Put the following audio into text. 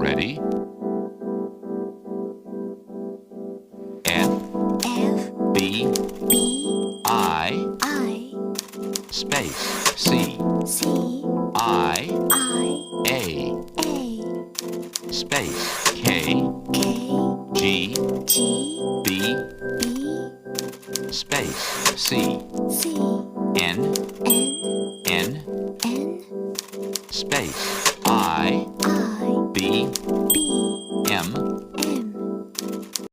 Ready? F, B, I, space, C, I, A, space, K, G, B, space, C, N, space, I,